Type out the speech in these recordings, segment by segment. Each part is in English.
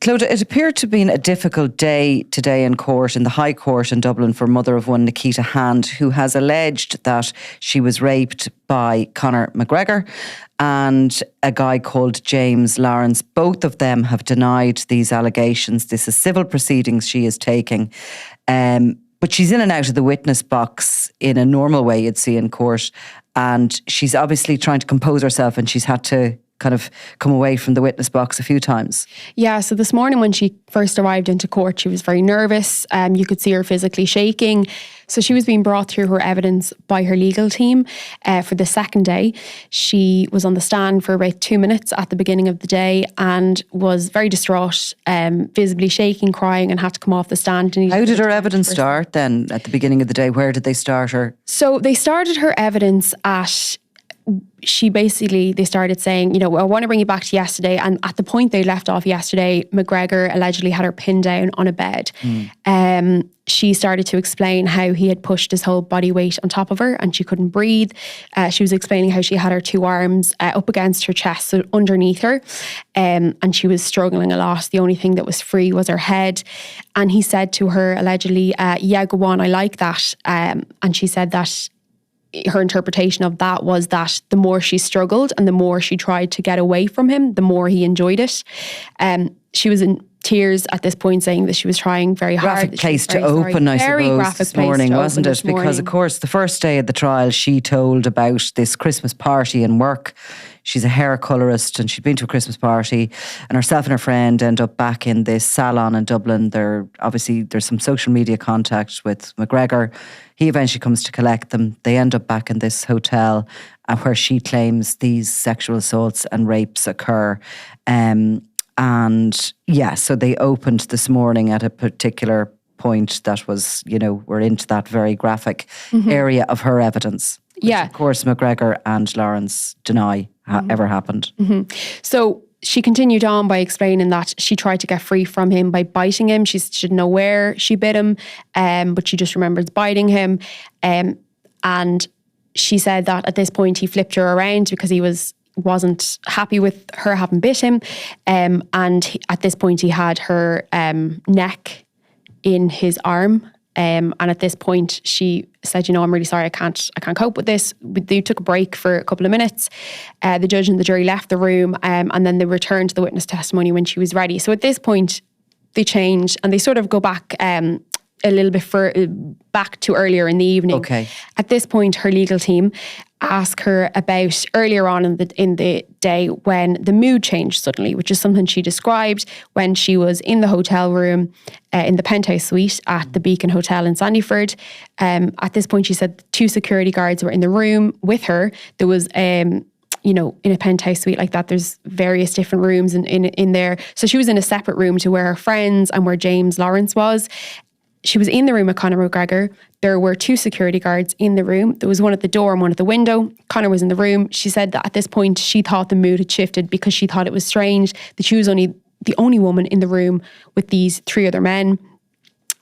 Clodagh, it appeared to have been a difficult day today in court, in the High Court in Dublin, for mother of one Nikita Hand, who has alleged that she was raped by Conor McGregor and a guy called James Lawrence. Both of them have denied these allegations. This is civil proceedings she is taking. But she's in and out of the witness box in a normal way you'd see in court. And she's obviously trying to compose herself, and she's had to kind of come away from the witness box a few times. Yeah, so this morning when she first arrived into court, she was very nervous. You could see her physically shaking. So she was being brought through her evidence by her legal team for the second day. She was on the stand for about 2 minutes at the beginning of the day and was very distraught, visibly shaking, crying, and had to come off the stand. How did her evidence start then at the beginning of the day? Where did they start her? So they started her evidence at... They started saying, I want to bring you back to yesterday. And at the point they left off yesterday, McGregor allegedly had her pinned down on a bed. She started to explain how he had pushed his whole body weight on top of her and she couldn't breathe. She was explaining how she had her two arms up against her chest, so underneath her. And she was struggling a lot. The only thing that was free was her head. And he said to her allegedly, yeah, go on, I like that. And she said that her interpretation of that was that the more she struggled and the more she tried to get away from him, the more he enjoyed it. She was in tears at this point, saying that she was trying very hard. Graphic place to open, I suppose, this morning, wasn't it? Because, of course, the first day of the trial, she told about this Christmas party in work. She's a hair colourist and she'd been to a Christmas party, and herself and her friend end up back in this salon in Dublin. There's some social media contact with McGregor. He eventually comes to collect them. They end up back in this hotel where she claims these sexual assaults and rapes occur. So they opened this morning at a particular point that was, we're into that very graphic area of her evidence. Which, of course, McGregor and Lawrence deny ever happened. So she continued on by explaining that she tried to get free from him by biting him. She didn't know where she bit him, but she just remembers biting him. And she said that at this point he flipped her around because he wasn't happy with her having bit him. And at this point he had her neck in his arm. And at this point she said, I'm really sorry, I can't cope with this. They took a break for a couple of minutes. The judge and the jury left the room, and then they returned to the witness testimony when she was ready. So at this point they change and they sort of go back a little bit back to earlier in the evening. Okay. At this point, her legal team asked her about earlier on in the day when the mood changed suddenly, which is something she described when she was in the hotel room in the penthouse suite at the Beacon Hotel in Sandyford. At this point, she said 2 security guards were in the room with her. There was in a penthouse suite like that, there's various different rooms in there. So she was in a separate room to where her friends and where James Lawrence was. She was in the room with Conor McGregor. There were 2 security guards in the room. There was one at the door and one at the window. Conor was in the room. She said that at this point she thought the mood had shifted because she thought it was strange that she was the only woman in the room with these 3 other men.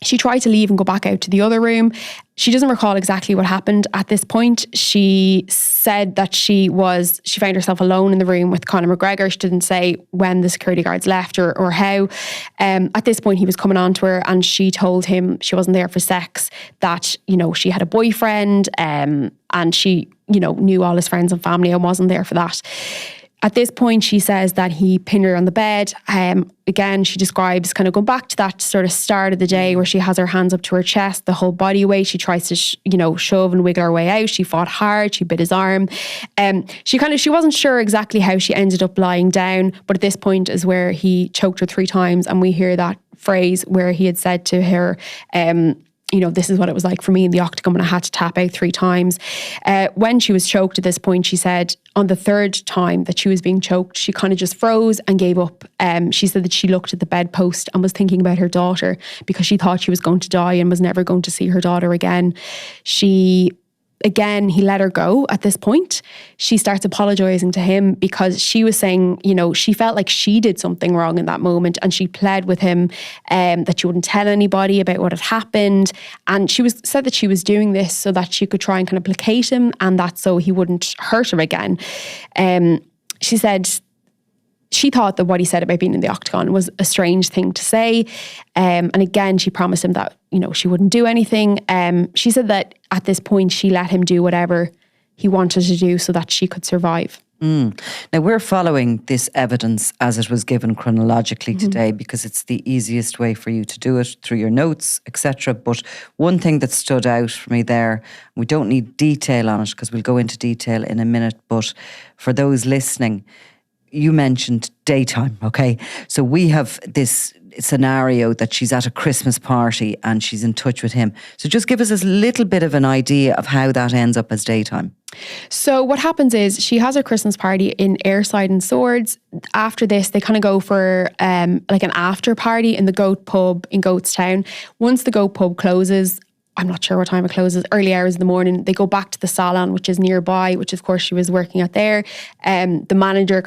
She tried to leave and go back out to the other room. She doesn't recall exactly what happened at this point. She said that she found herself alone in the room with Conor McGregor. She didn't say when the security guards left or how. At this point, he was coming on to her and she told him she wasn't there for sex, that, she had a boyfriend and she, knew all his friends and family and wasn't there for that. At this point, she says that he pinned her on the bed. Again, she describes kind of going back to that sort of start of the day where she has her hands up to her chest, the whole body weight. She tries to, shove and wiggle her way out. She fought hard. She bit his arm. She wasn't sure exactly how she ended up lying down. But at this point is where he choked her 3 times. And we hear that phrase where he had said to her, this is what it was like for me in the octagon when I had to tap out 3 times. When she was choked at this point, she said on the 3rd time that she was being choked, she kind of just froze and gave up. She said that she looked at the bedpost and was thinking about her daughter because she thought she was going to die and was never going to see her daughter again. Again, he let her go at this point. She starts apologising to him because she was saying, she felt like she did something wrong in that moment, and she pled with him that she wouldn't tell anybody about what had happened. And she said that she was doing this so that she could try and kind of placate him and that so he wouldn't hurt her again. She said she thought that what he said about being in the octagon was a strange thing to say. And again, she promised him that, she wouldn't do anything. She said that at this point, she let him do whatever he wanted to do so that she could survive. Now, we're following this evidence as it was given chronologically today because it's the easiest way for you to do it through your notes, etc. But one thing that stood out for me there, we don't need detail on it because we'll go into detail in a minute, but for those listening, you mentioned daytime, okay? So we have this scenario that she's at a Christmas party and she's in touch with him. So just give us a little bit of an idea of how that ends up as daytime. So what happens is she has her Christmas party in Airside and Swords. After this, they kind of go for like an after party in the Goat pub in Goatstown. Once the Goat pub closes, I'm not sure what time it closes, early hours in the morning, they go back to the salon, which is nearby, which of course she was working at there. The manager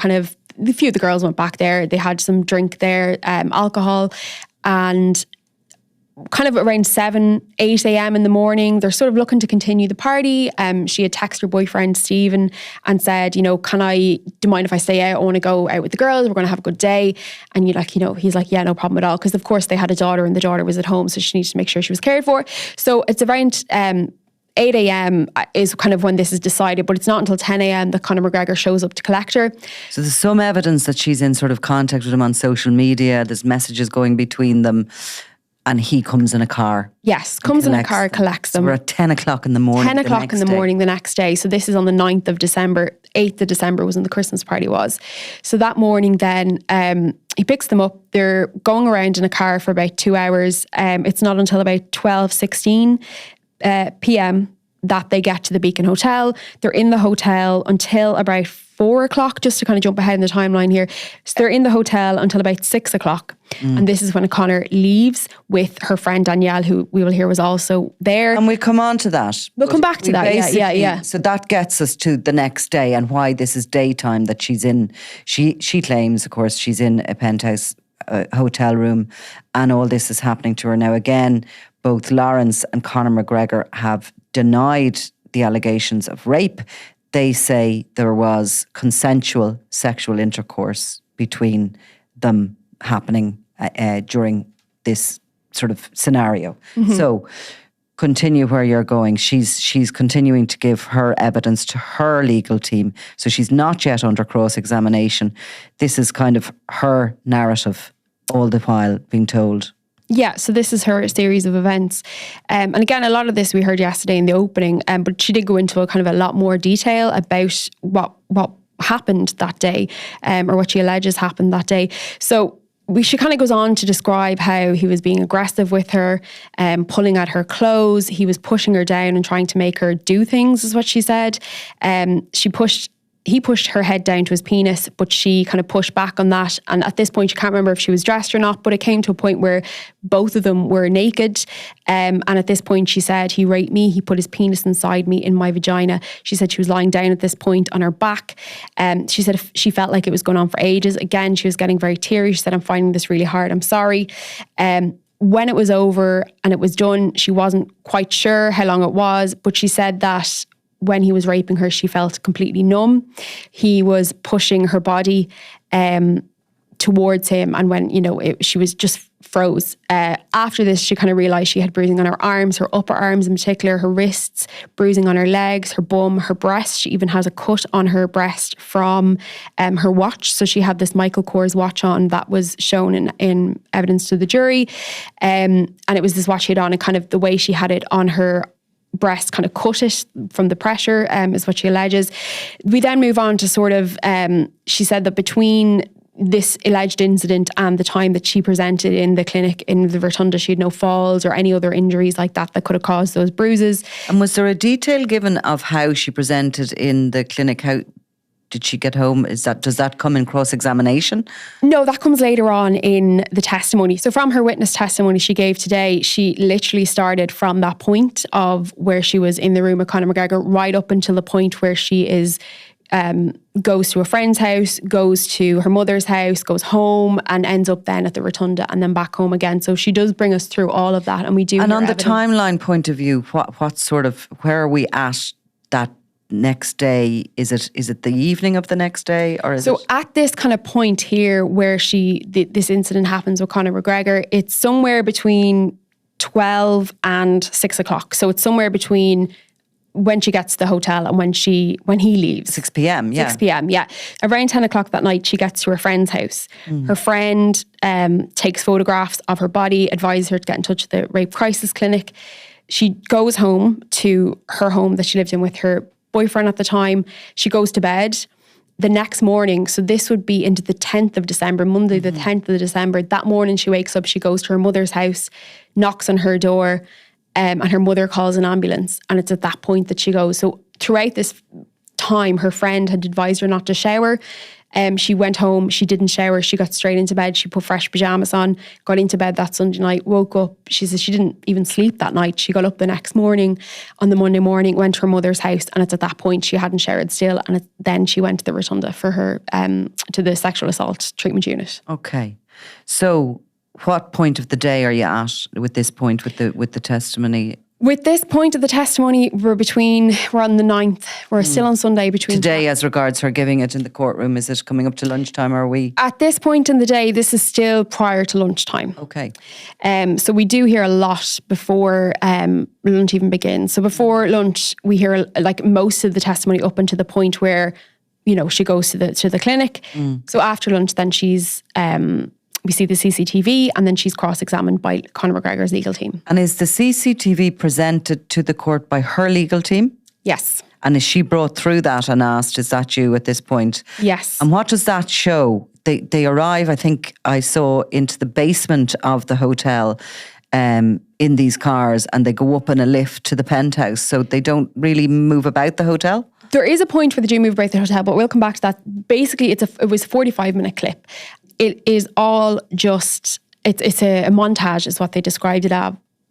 a few of the girls went back there. They had some drink there, alcohol, and kind of around 8 a.m. in the morning, they're sort of looking to continue the party. She had texted her boyfriend, Stephen, and said, do you mind if I stay out? I want to go out with the girls. We're going to have a good day. And he's like, yeah, no problem at all. Because of course they had a daughter and the daughter was at home. So she needed to make sure she was cared for. So it's around 8 a.m. is kind of when this is decided, but it's not until 10 a.m. that Conor McGregor shows up to collect her. So there's some evidence that she's in sort of contact with him on social media. There's messages going between them. And he comes in a car. Yes, comes in a car, collects them. So we're at 10 o'clock in the morning. 10 o'clock in the morning the next day. So this is on the 9th of December. 8th of December was when the Christmas party was. So that morning then, he picks them up. They're going around in a car for about 2 hours. It's not until about 12:16 p.m. that they get to the Beacon Hotel. They're in the hotel until about 4 o'clock, just to kind of jump ahead in the timeline here. So they're in the hotel until about 6 o'clock. And this is when Conor leaves with her friend Danielle, who we will hear was also there. And we'll come on to that. We'll come back to that, yeah. So that gets us to the next day and why this is daytime that she's in. She claims, of course, she's in a penthouse hotel room and all this is happening to her. Now, again, both Lawrence and Conor McGregor have denied the allegations of rape. They say there was consensual sexual intercourse between them happening during this sort of scenario. So continue where you're going. She's continuing to give her evidence to her legal team. So she's not yet under cross-examination. This is kind of her narrative all the while being told. Yeah, so this is her series of events. And again, a lot of this we heard yesterday in the opening, but she did go into a kind of a lot more detail about what happened that day, or what she alleges happened that day. So she kind of goes on to describe how he was being aggressive with her, pulling at her clothes. He was pushing her down and trying to make her do things, is what she said. He pushed her head down to his penis, but she kind of pushed back on that. And at this point, she can't remember if she was dressed or not, but it came to a point where both of them were naked. And at this point, she said, he raped me. He put his penis inside me in my vagina. She said she was lying down at this point on her back. She said she felt like it was going on for ages. Again, she was getting very teary. She said, I'm finding this really hard. I'm sorry. When it was over and it was done, she wasn't quite sure how long it was, but she said that when he was raping her, she felt completely numb. He was pushing her body towards him, and when, she was just froze. After this, she kind of realised she had bruising on her arms, her upper arms in particular, her wrists, bruising on her legs, her bum, her breast. She even has a cut on her breast from her watch. So she had this Michael Kors watch on that was shown in evidence to the jury. And it was this watch she had on, and kind of the way she had it on her breast kind of cut it from the pressure, is what she alleges. We then move on to sort of, she said that between this alleged incident and the time that she presented in the clinic in the Rotunda, she had no falls or any other injuries like that could have caused those bruises. And was there a detail given of how she presented in the clinic? How did she get home? Does that come in cross-examination? No, that comes later on in the testimony. So from her witness testimony she gave today, she literally started from that point of where she was in the room with Conor McGregor right up until the point where she is goes to a friend's house, goes to her mother's house, goes home, and ends up then at the Rotunda and then back home again. So she does bring us through all of that, and we do. And on the timeline point of view, what sort of, where are we at that next day, is it the evening of the next day, or is So it? at this kind of point here where this incident happens with Conor McGregor, it's somewhere between 12 and 6 o'clock. So it's somewhere between when she gets to the hotel and when he leaves. 6 p.m. Yeah. 6 p.m. Yeah. Around 10 o'clock that night, she gets to her friend's house. Her friend takes photographs of her body, advises her to get in touch with the rape crisis clinic. She goes home to her home that she lived in with her boyfriend at the time. She goes to bed. The next morning, so this would be into the 10th of December, Monday the 10th of December. That morning she wakes up, she goes to her mother's house, knocks on her door, and her mother calls an ambulance. And it's at that point that she goes. So throughout this time, her friend had advised her not to shower. She went home, she didn't shower, she got straight into bed, she put fresh pajamas on, got into bed that Sunday night, woke up. She says she didn't even sleep that night. She got up the next morning, on the Monday morning, went to her mother's house, and it's at that point she hadn't showered still. And then she went to the Rotunda for her, to the sexual assault treatment unit. Okay. So what point of the day are you at with this point, with the testimony? With this point of the testimony, we're on the 9th. We're still on Sunday between... Today, as regards her giving it in the courtroom, is it coming up to lunchtime, or are we? At this point in the day, this is still prior to lunchtime. Okay. So we do hear a lot before lunch even begins. So before lunch, we hear like most of the testimony up until the point where, she goes to the clinic. So after lunch, then she's... we see the CCTV, and then she's cross-examined by Conor McGregor's legal team. And is the CCTV presented to the court by her legal team? Yes. And is she brought through that and asked, is that you at this point? Yes. And what does that show? They arrive, I think I saw, into the basement of the hotel in these cars, and they go up in a lift to the penthouse. So they don't really move about the hotel? There is a point where they do move about the hotel, but we'll come back to that. Basically, it was a 45-minute clip. It is all just, it's a montage is what they described it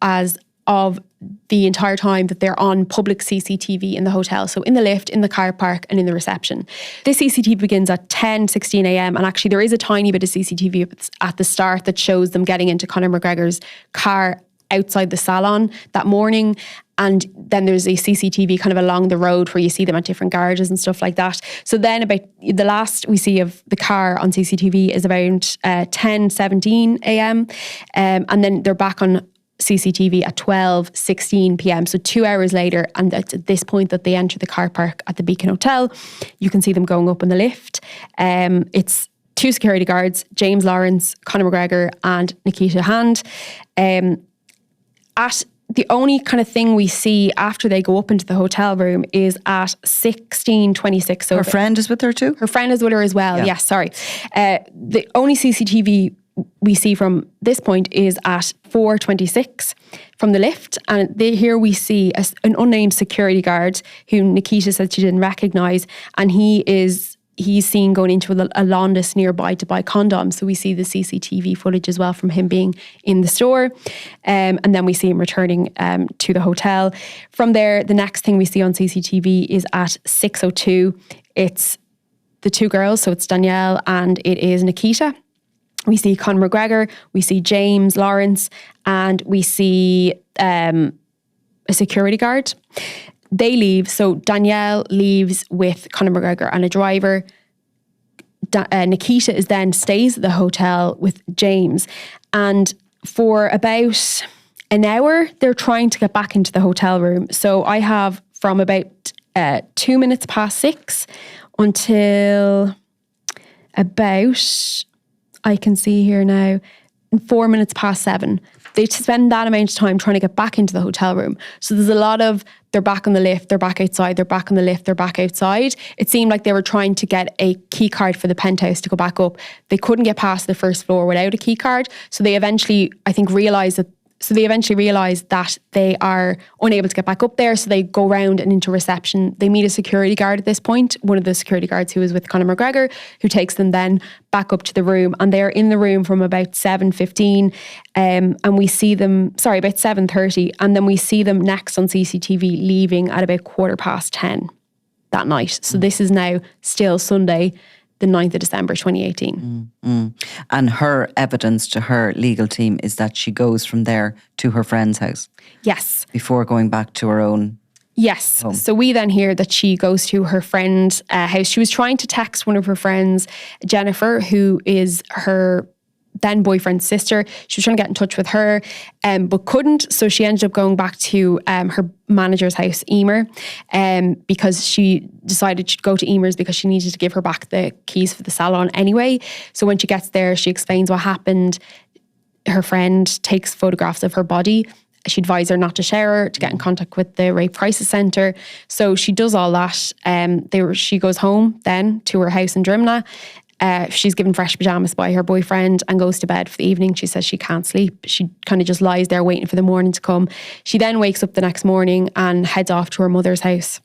as of the entire time that they're on public CCTV in the hotel. So in the lift, in the car park, and in the reception. This CCTV begins at 10:16 a.m. And actually there is a tiny bit of CCTV at the start that shows them getting into Conor McGregor's car outside the salon that morning. And then there's a CCTV kind of along the road where you see them at different garages and stuff like that. So then about the last we see of the car on CCTV is around 10:17 a.m. And then they're back on CCTV at 12:16 p.m. So 2 hours later, and that's at this point that they enter the car park at the Beacon Hotel. You can see them going up in the lift. It's 2 security guards, James Lawrence, Conor McGregor, and Nikita Hand. At the only kind of thing we see after they go up into the hotel room is at 16:26. So her friend is with her too? Her friend is with her as well. Yeah. Yes, sorry. The only CCTV we see from this point is at 4:26 from the lift. And here we see an unnamed security guard who Nikita said she didn't recognise. And he's seen going into a Londis nearby to buy condoms. So we see the CCTV footage as well from him being in the store. And then we see him returning to the hotel. From there, the next thing we see on CCTV is at 6:02. It's the 2 girls. So it's Danielle and it is Nikita. We see Conor McGregor, we see James Lawrence, and we see a security guard. They leave. So Danielle leaves with Conor McGregor and a driver. Nikita stays at the hotel with James. And for about an hour, they're trying to get back into the hotel room. So I have from about 2 minutes past 6 until about, I can see here now, 4 minutes past 7. They spend that amount of time trying to get back into the hotel room. So there's a lot of, they're back on the lift, they're back outside, they're back on the lift, they're back outside. It seemed like they were trying to get a key card for the penthouse to go back up. They couldn't get past the first floor without a key card. So they eventually, I think, realised that they are unable to get back up there. So they go around and into reception. They meet a security guard at this point, one of the security guards who was with Conor McGregor, who takes them then back up to the room. And they're in the room from about 7:15. And we see them, about 7:30. And then we see them next on CCTV leaving at about 10:15 that night. So this is now still Sunday, the 9th of December, 2018. And her evidence to her legal team is that she goes from there to her friend's house. Yes. Before going back to her own Yes. home. So we then hear that she goes to her friend's house. She was trying to text one of her friends, Jennifer, who is her then boyfriend's sister. She was trying to get in touch with her, but couldn't. So she ended up going back to her manager's house, Emer, because she decided she'd go to Emer's because she needed to give her back the keys for the salon anyway. So when she gets there, she explains what happened. Her friend takes photographs of her body. She advised her not to share her, to get in contact with the Rape Crisis Centre. So she does all that. She goes home then to her house in Drimnagh. She's given fresh pajamas by her boyfriend and goes to bed for the evening. She says she can't sleep. She kind of just lies there waiting for the morning to come. She then wakes up the next morning and heads off to her mother's house.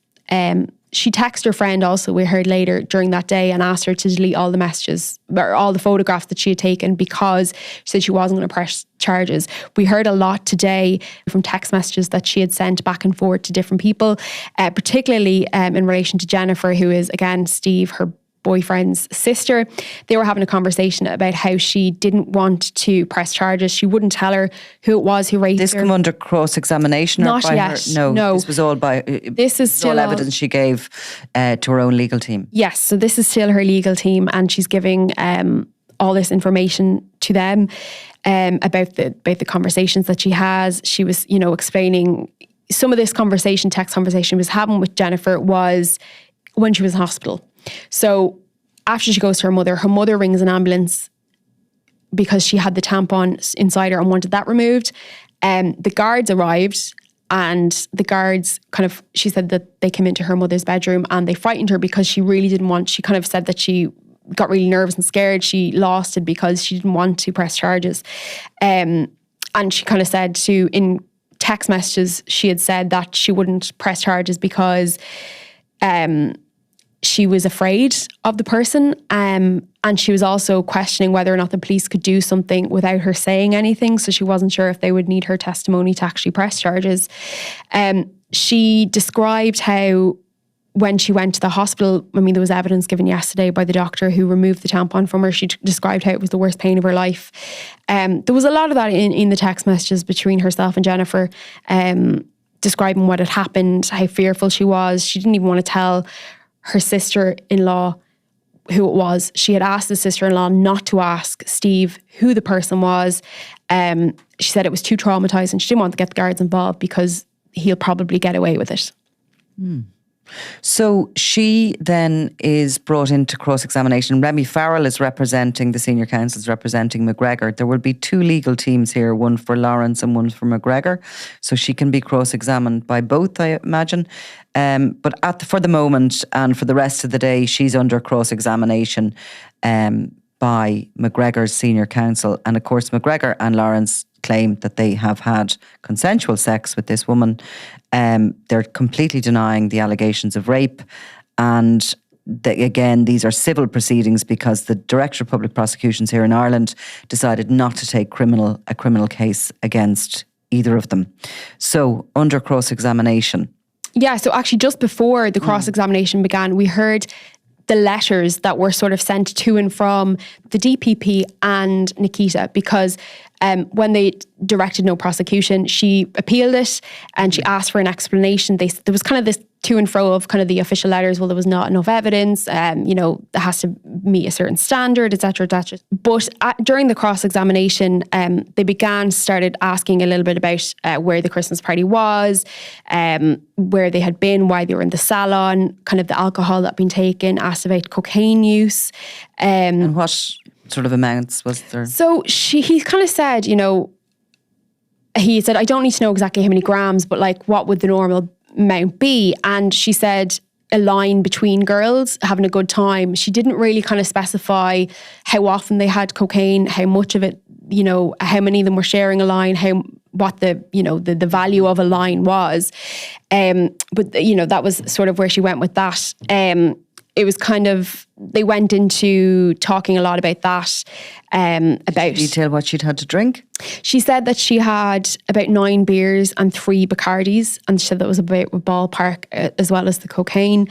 She texted her friend also, we heard later during that day, and asked her to delete all the messages or all the photographs that she had taken because she said she wasn't going to press charges. We heard a lot today from text messages that she had sent back and forth to different people, particularly in relation to Jennifer, who is, again, Steve, her boyfriend's sister. They were having a conversation about how she didn't want to press charges. She wouldn't tell her who it was who raped her. This come under cross-examination? Not or by yet. Her? No, this was all still evidence she gave to her own legal team. Yes, so this is still her legal team, and she's giving all this information to them about the conversations that she has. She was, explaining some of this text conversation was having with Jennifer was when she was in hospital. So after she goes to her mother rings an ambulance because she had the tampon inside her and wanted that removed. The guards arrived, and the guards she said that they came into her mother's bedroom and they frightened her because she really didn't want, she kind of said that she got really nervous and scared. She lost it because she didn't want to press charges. And she kind of said in text messages, she had said that she wouldn't press charges because she was afraid of the person, and she was also questioning whether or not the police could do something without her saying anything. So she wasn't sure if they would need her testimony to actually press charges. She described how when she went to the hospital, there was evidence given yesterday by the doctor who removed the tampon from her. She described how it was the worst pain of her life. There was a lot of that in the text messages between herself and Jennifer, describing what had happened, how fearful she was. She didn't even want to tell her sister-in-law who it was. She had asked the sister-in-law not to ask Steve who the person was. She said it was too traumatizing. She didn't want to get the guards involved because he'll probably get away with it. So she then is brought into cross-examination. Remy Farrell is representing, the senior counsel is representing McGregor. There will be two legal teams here, one for Lawrence and one for McGregor. So she can be cross-examined by both, I imagine. But for the moment and for the rest of the day, she's under cross-examination by McGregor's senior counsel. And of course, McGregor and Lawrence claim that they have had consensual sex with this woman. They're completely denying the allegations of rape. And again, these are civil proceedings because the Director of Public Prosecutions here in Ireland decided not to take a criminal case against either of them. So under cross-examination. Yeah, so actually just before the cross-examination began, we heard the letters that were sort of sent to and from the DPP and Nikita, because when they directed no prosecution, she appealed it and she asked for an explanation. There was kind of this to and fro of kind of the official letters. Well, there was not enough evidence. It has to meet a certain standard, etc., etc. But during the cross-examination, they started asking a little bit about where the Christmas party was, where they had been, why they were in the salon, kind of the alcohol that had been taken, asked about cocaine use. And what sort of amounts was there? So he kind of said, he said, I don't need to know exactly how many grams, but what would the normal amount be? And she said a line between girls having a good time. She didn't really kind of specify how often they had cocaine, how much of it, how many of them were sharing a line, what the value of a line was. But that was sort of where she went with that. It was kind of, they went into talking a lot about that. About detail what she'd had to drink? She said that she had about 9 beers and 3 Bacardis, and she said that was about a ballpark as well as the cocaine.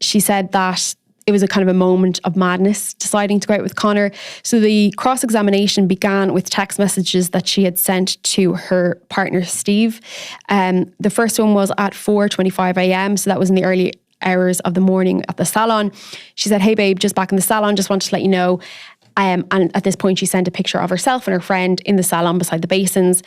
She said that it was a kind of a moment of madness deciding to go out with Conor. So the cross-examination began with text messages that she had sent to her partner, Steve. The first one was at 4:25 a.m. So that was in the early hours of the morning at the salon. She said, "Hey babe, just back in the salon, just wanted to let you know." And at this point, she sent a picture of herself and her friend in the salon beside the basins.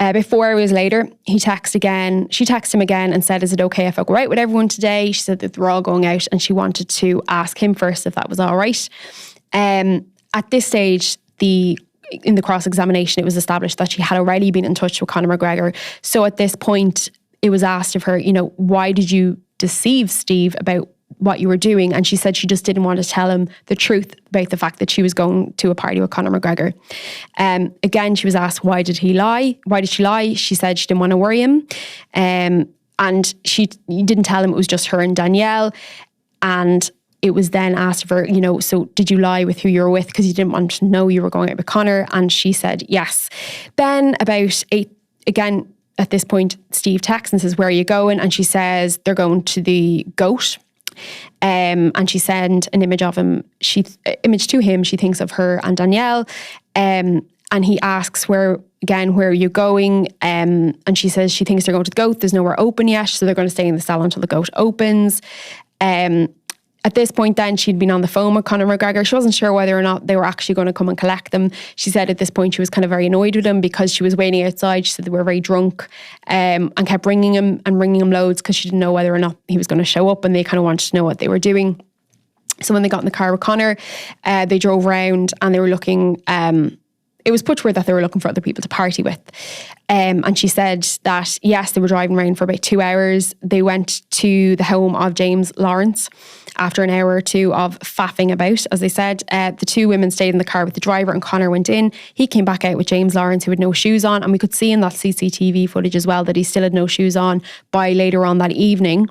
About 4 hours later, she texted him again and said, "Is it okay if I go out with everyone today?" She said that they were all going out and she wanted to ask him first if that was all right. At this stage, in the cross-examination, it was established that she had already been in touch with Conor McGregor. So at this point, it was asked of her, why did you deceive Steve about what you were doing? And she said she just didn't want to tell him the truth about the fact that she was going to a party with Conor McGregor. Again, she was asked, why did she lie? She said she didn't want to worry him. And she didn't tell him it was just her and Danielle. And it was then asked of her, so did you lie with who you were with because you didn't want to know you were going out with Conor? And she said yes. Then about 8, again, at this point, Steve texts and says, "Where are you going?" And she says they're going to the Goat. And she sent an image of him. Image to him. She thinks of her and Danielle. And he asks, where are you going? And she says she thinks they're going to the Goat. There's nowhere open yet, so they're going to stay in the salon until the Goat opens. At this point then, she'd been on the phone with Conor McGregor. She wasn't sure whether or not they were actually going to come and collect them. She said at this point she was kind of very annoyed with him because she was waiting outside. She said they were very drunk and kept ringing him loads because she didn't know whether or not he was going to show up, and they kind of wanted to know what they were doing. So when they got in the car with Conor, they drove around and they were looking... it was put to her that they were looking for other people to party with. And she said that, yes, they were driving around for about 2 hours. They went to the home of James Lawrence after an hour or two of faffing about, as they said. The two women stayed in the car with the driver and Conor went in. He came back out with James Lawrence, who had no shoes on. And we could see in that CCTV footage as well that he still had no shoes on by later on that evening.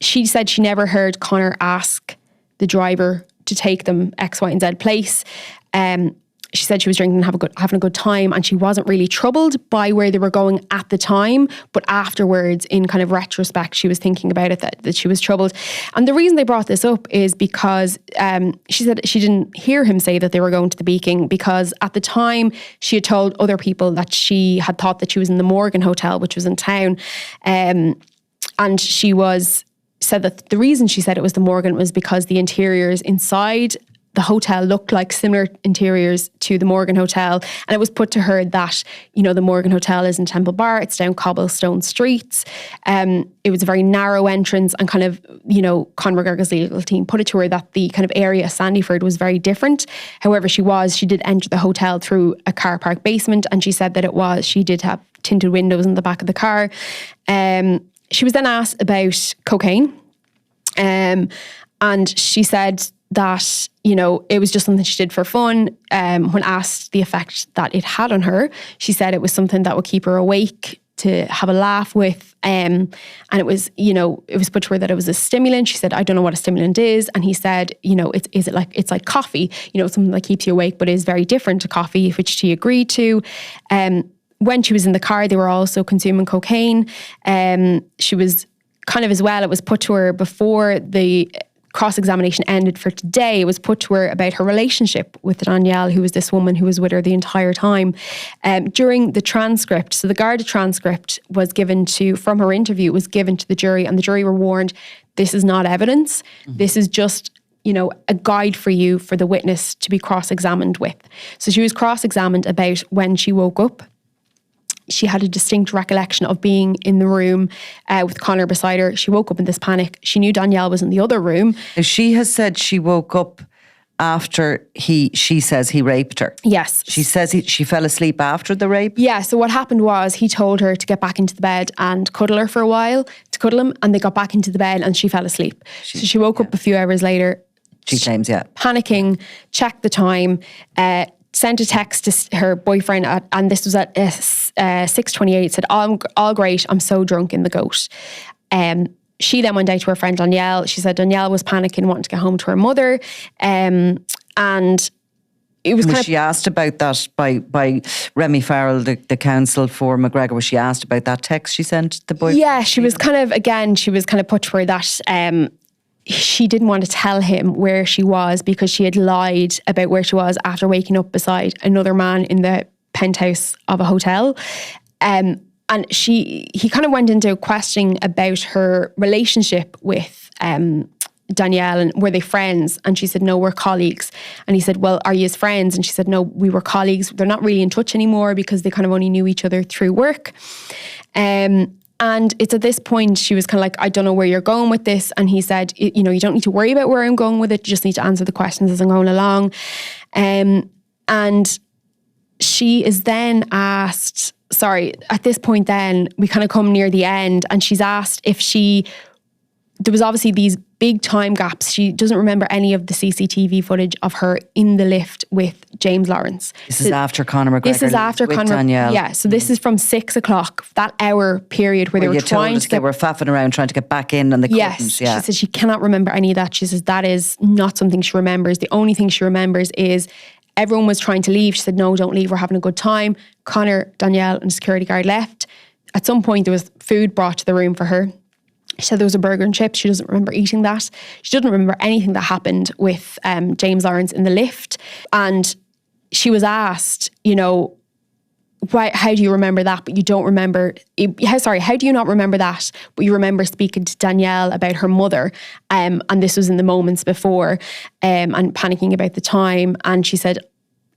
She said she never heard Conor ask the driver to take them X, Y and Z place. She said she was drinking and having a good time, and she wasn't really troubled by where they were going at the time. But afterwards, in kind of retrospect, she was thinking about it, that she was troubled. And the reason they brought this up is because she said she didn't hear him say that they were going to the Beaking, because at the time she had told other people that she had thought that she was in the Morgan Hotel, which was in town. And she said that the reason she said it was the Morgan was because the interiors inside the hotel looked like similar interiors to the Morgan Hotel. And it was put to her that, the Morgan Hotel is in Temple Bar, it's down cobblestone streets. It was a very narrow entrance, and kind of, Conor McGregor's legal team put it to her that the kind of area of Sandyford was very different. However, she did enter the hotel through a car park basement, and she said that she did have tinted windows in the back of the car. She was then asked about cocaine. And she said that, it was just something she did for fun. When asked the effect that it had on her, she said it was something that would keep her awake, to have a laugh with. And it was put to her that it was a stimulant. She said, "I don't know what a stimulant is." And he said, it's like coffee, something that keeps you awake, but is very different to coffee, which she agreed to. When she was in the car, they were also consuming cocaine. She was kind of, as well, it was put to her before the cross-examination ended for today. It was put to her about her relationship with Danielle, who was this woman who was with her the entire time. During the transcript, so the Garda transcript was given from her interview, it was given to the jury, and the jury were warned, this is not evidence. Mm-hmm. This is just, a guide for you, for the witness to be cross-examined with. So she was cross-examined about when she woke up. She had a distinct recollection of being in the room with Conor beside her. She woke up in this panic. She knew Danielle was in the other room. She has said she woke up after she says he raped her. Yes. She says she fell asleep after the rape. Yeah, so what happened was he told her to get back into the bed and cuddle her for a while, to cuddle him, and they got back into the bed and she fell asleep. So she woke up a few hours later. She claims, panicking, checked the time, sent a text to her boyfriend, and this was at 6:28, said, all great, I'm so drunk in the Goat. She then went out to her friend Danielle. She said Danielle was panicking, wanting to get home to her mother. And it was she asked about that by Remy Farrell, the counsel for McGregor? Was she asked about that text she sent the boyfriend? Yeah, she was kind of put to her that she didn't want to tell him where she was because she had lied about where she was after waking up beside another man in the penthouse of a hotel. And he kind of went into questioning about her relationship with Danielle, and were they friends? And she said, no, we're colleagues. And he said, well, are you his friends? And she said, no, we were colleagues. They're not really in touch anymore because they kind of only knew each other through work. And it's at this point she was kind of like, I don't know where you're going with this. And he said, you know, you don't need to worry about where I'm going with it. You just need to answer the questions as I'm going along. And she is then asked, at this point then we kind of come near the end, and she's asked if there was obviously these big time gaps. She doesn't remember any of the CCTV footage of her in the lift with James Lawrence. This is after Conor McGregor. This is after with Conor. Danielle. Yeah, so this is from 6 o'clock, that hour period where they were trying to they were faffing around trying to get back in on the curtains. Yeah. She said she cannot remember any of that. She says that is not something she remembers. The only thing she remembers is everyone was trying to leave. She said, no, don't leave. We're having a good time. Conor, Danielle and the security guard left. At some point there was food brought to the room for her. She said there was a burger and chips. She doesn't remember eating that. She doesn't remember anything that happened with James Lawrence in the lift. And she was asked, you know, how do you remember that, but you don't remember, how do you not remember that, but you remember speaking to Danielle about her mother, and this was in the moments before, and panicking about the time. And she said,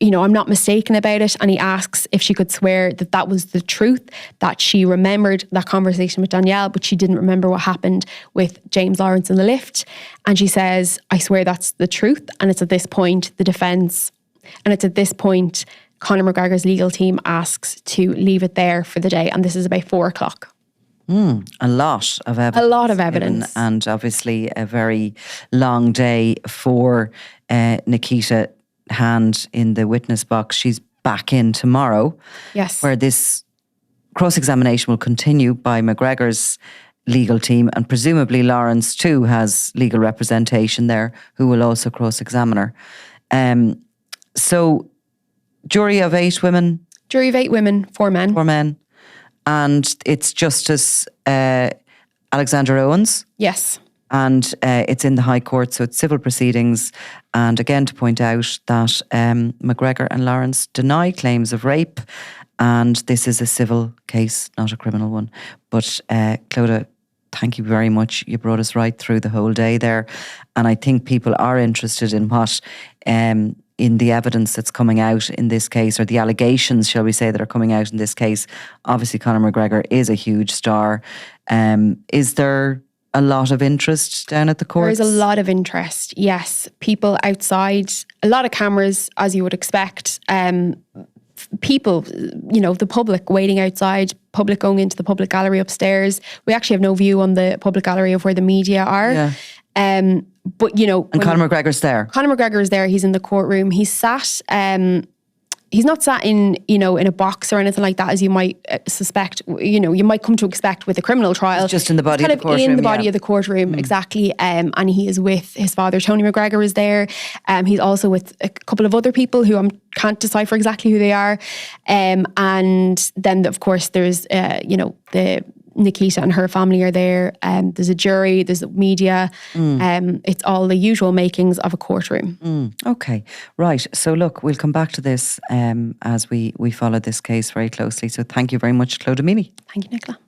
you know, I'm not mistaken about it. And he asks if she could swear that that was the truth, that she remembered that conversation with Danielle, but she didn't remember what happened with James Lawrence in the lift. And she says, I swear that's the truth. And it's at this point, Conor McGregor's legal team asks to leave it there for the day. And this is about 4 o'clock. A lot of evidence. And obviously a very long day for Nikita Hand in the witness box. She's back in tomorrow. Yes. Where this cross-examination will continue by McGregor's legal team, and presumably Lawrence too has legal representation there who will also cross-examine her. So jury of 8 women. Jury of 8 women, 4 men. 4 men. And it's Justice Alexander Owens. Yes. And it's in the High Court, so it's civil proceedings. And again, to point out that McGregor and Lawrence deny claims of rape, and this is a civil case, not a criminal one. But Clodagh, thank you very much. You brought us right through the whole day there. And I think people are interested in what, in the evidence that's coming out in this case, or the allegations, shall we say, that are coming out in this case. Obviously, Conor McGregor is a huge star. Is there a lot of interest down at the courts? There is a lot of interest, yes. People outside, a lot of cameras, as you would expect. People, you know, the public waiting outside, public going into the public gallery upstairs. We actually have no view on the public gallery of where the media are. Yeah. But, you know... And Conor McGregor's there. Conor McGregor is there. He's in the courtroom. He's sat... he's not sat in, you know, in a box or anything like that, as you might suspect, you know, you might come to expect with a criminal trial. He's just in the body of the courtroom. In the body of the courtroom, exactly. And he is with his father, Tony McGregor is there. He's also with a couple of other people who I can't decipher exactly who they are. And then, of course, there's, you know, the Nikita and her family are there. There's a jury, there's media. It's all the usual makings of a courtroom. Okay, right. So look, we'll come back to this as we follow this case very closely. So thank you very much, Clodagh Meaney. Thank you, Nicola.